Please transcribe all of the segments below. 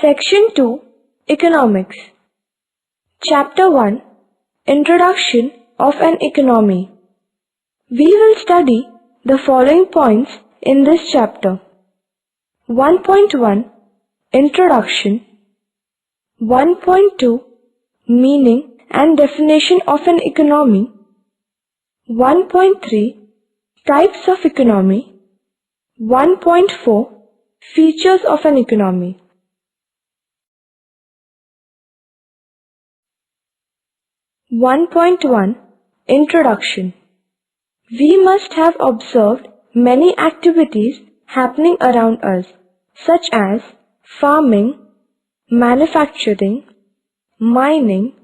Section 2 Economics Chapter 1 Introduction of an Economy. We will study the following points in this chapter. 1.1 Introduction. 1.2 Meaning and definition of an economy. 1.3 Types of economy. 1.4 Features of an economy. 1.1 Introduction. We must have observed many activities happening around us, such as farming, manufacturing, mining,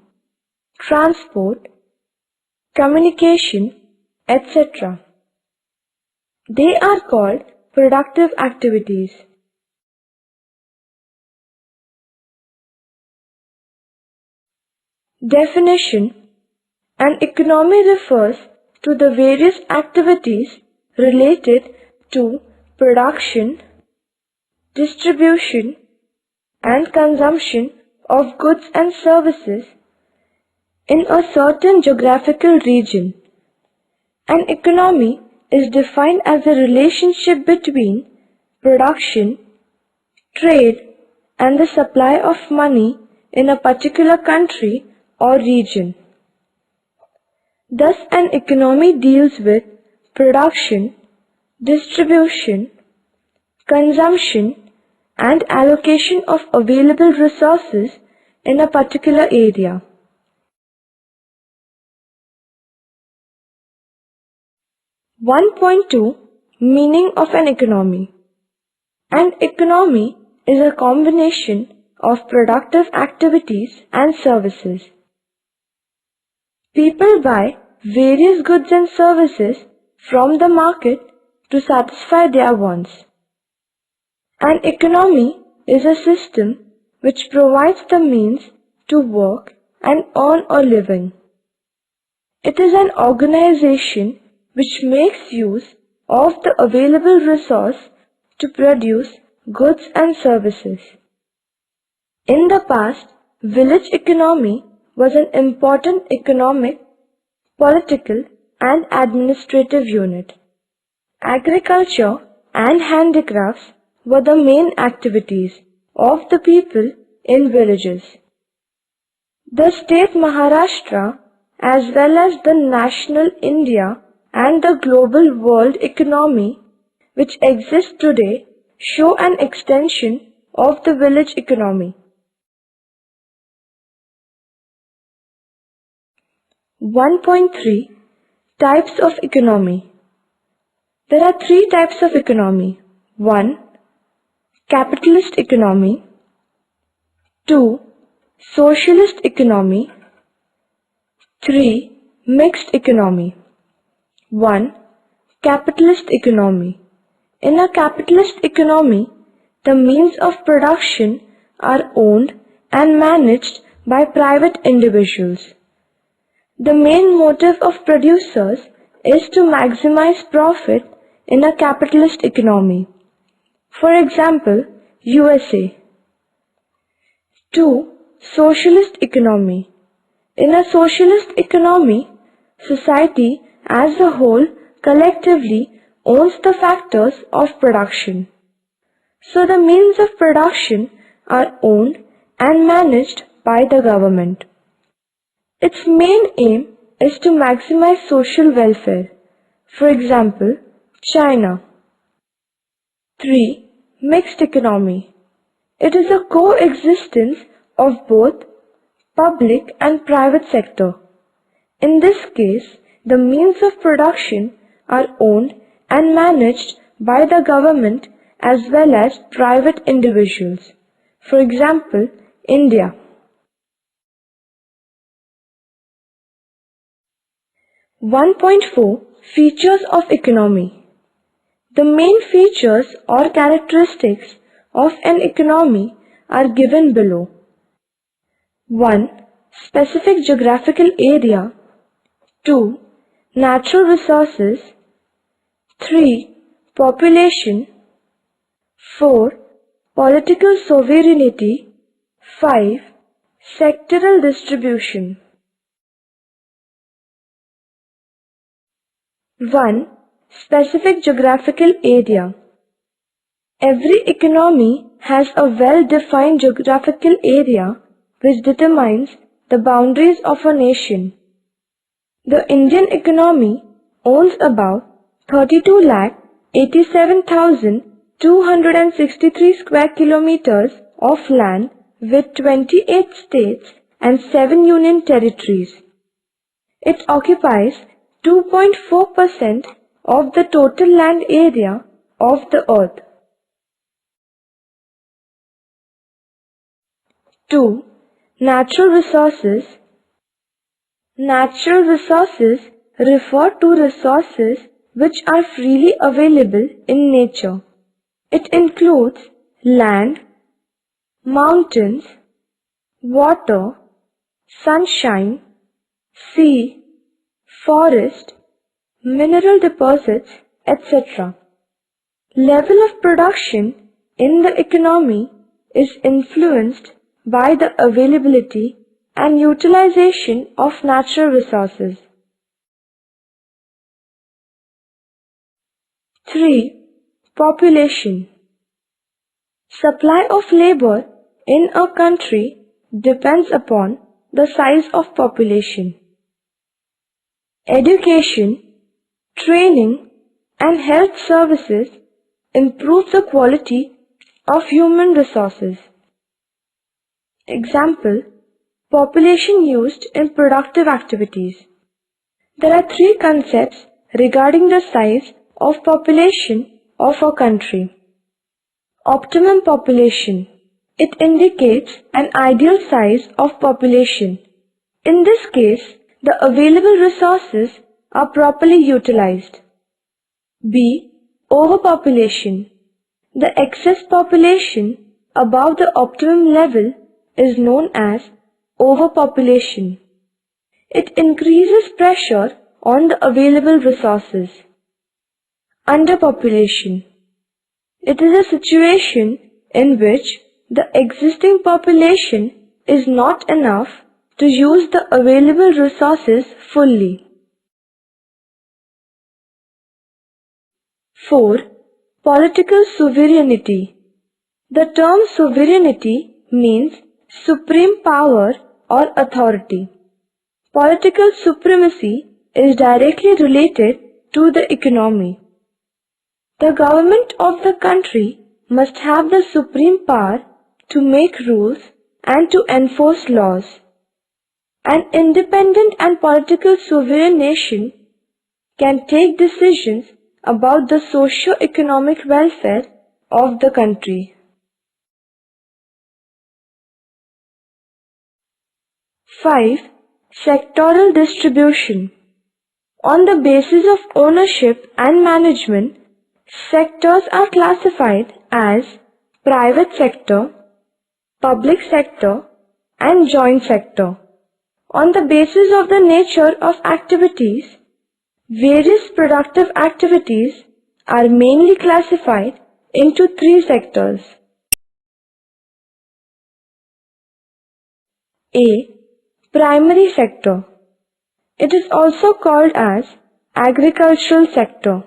transport, communication, etc. They are called productive activities. Definition. An economy refers to the various activities related to production, distribution, and consumption of goods and services in a certain geographical region. An economy is defined as a relationship between production, trade, and the supply of money in a particular country or region. Thus, an economy deals with production, distribution, consumption, and allocation of available resources in a particular area. One point two Meaning of an economy. An economy is a combination of productive activities and services. People buy various goods and services from the market to satisfy their wants. An economy is a system which provides the means to work and earn a living. It is an organization which makes use of the available resource to produce goods and services. In the past, village economy was an important economic, political, and administrative unit. Agriculture and handicrafts were the main activities of the people in villages. The state Maharashtra, as well as the national India and the global world economy which exists today, show an extension of the village economy. 1.3 Types of economy. There are three types of economy. 1. Capitalist economy. 2. Socialist economy. 3. Mixed economy. 1. Capitalist economy. In a capitalist economy, the means of production are owned and managed by private individuals. The main motive of producers is to maximize profit in a capitalist economy. For example, USA. 2. Socialist economy. In a socialist economy, society as a whole collectively owns the factors of production. So the means of production are owned and managed by the government. Its main aim is to maximize social welfare. For example, China. 3. Mixed economy. It is a coexistence of both public and private sector. In this case, the means of production are owned and managed by the government as well as private individuals. For example, India. 1.4 Features of economy. The main features or characteristics of an economy are given below. 1. Specific geographical area. 2. Natural resources. 3. Population. 4. Political sovereignty. 5. Sectoral distribution. 1. Specific geographical area. Every economy has a well-defined geographical area which determines the boundaries of a nation. The Indian economy owns about 32,87,263 square kilometers of land with 28 states and 7 union territories. It occupies 2.4% of the total land area of the earth. 2. Natural resources. Natural resources refer to resources which are freely available in nature. It includes land, mountains, water, sunshine, sea, forest, mineral deposits, etc. Level of production in the economy is influenced by the availability and utilization of natural resources. 3. Population. Supply of labor in a country depends upon the size of population. Education, training, and health services improve the quality of human resources. Example, population used in productive activities. There are 3 concepts regarding the size of population of a country. Optimum population. It indicates an ideal size of population. In this case, the available resources are properly utilized. B. Overpopulation. The excess population above the optimum level is known as overpopulation. It increases pressure on the available resources. Underpopulation. It is a situation in which the existing population is not enough to use the available resources fully. 4. Political sovereignty. The term sovereignty means supreme power or authority. Political supremacy is directly related to the economy. The government of the country must have the supreme power to make rules and to enforce laws. An independent and political sovereign nation can take decisions about the socio-economic welfare of the country. 5. Sectoral distribution. On the basis of ownership and management, sectors are classified as private sector, public sector, and joint sector. On the basis of the nature of activities, various productive activities are mainly classified into 3 sectors. A. Primary sector. It is also called as agricultural sector.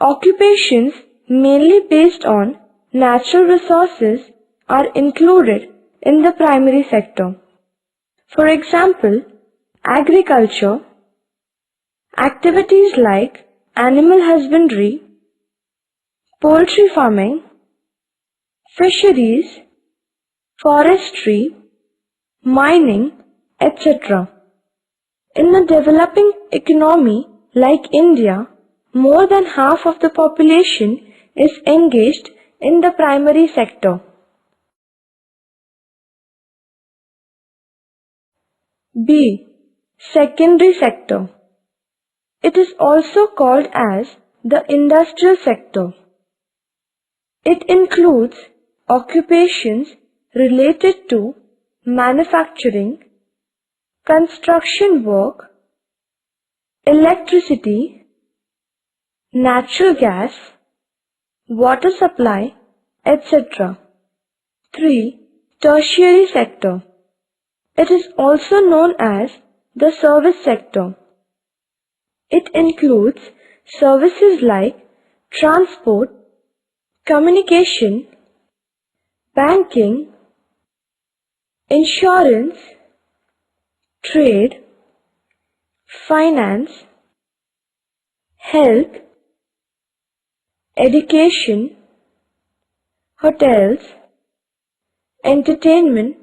Occupations mainly based on natural resources are included in the primary sector. For example, agriculture, activities like animal husbandry, poultry farming, fisheries, forestry, mining, etc. In a developing economy like India, more than half of the population is engaged in the primary sector. B. Secondary sector. It is also called as the industrial sector. It includes occupations related to manufacturing, construction work, electricity, natural gas, water supply, etc. 3. Tertiary sector. It is also known as the service sector. It includes services like transport, communication, banking, insurance, trade, finance, health, education, hotels, entertainment,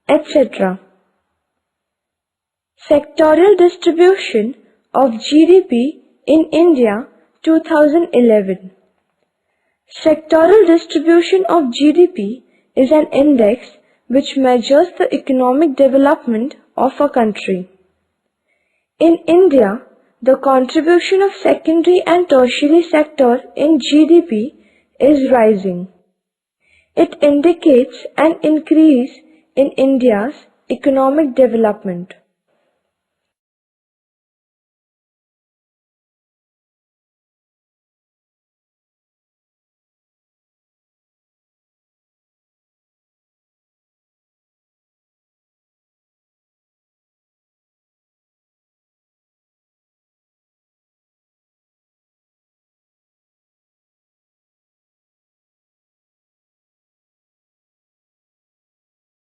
etc. Sectorial distribution of GDP in India 2011. Sectoral distribution of GDP is an index which measures the economic development of a country. In India, the contribution of secondary and tertiary sector in GDP is rising. It indicates an increase in India's economic development.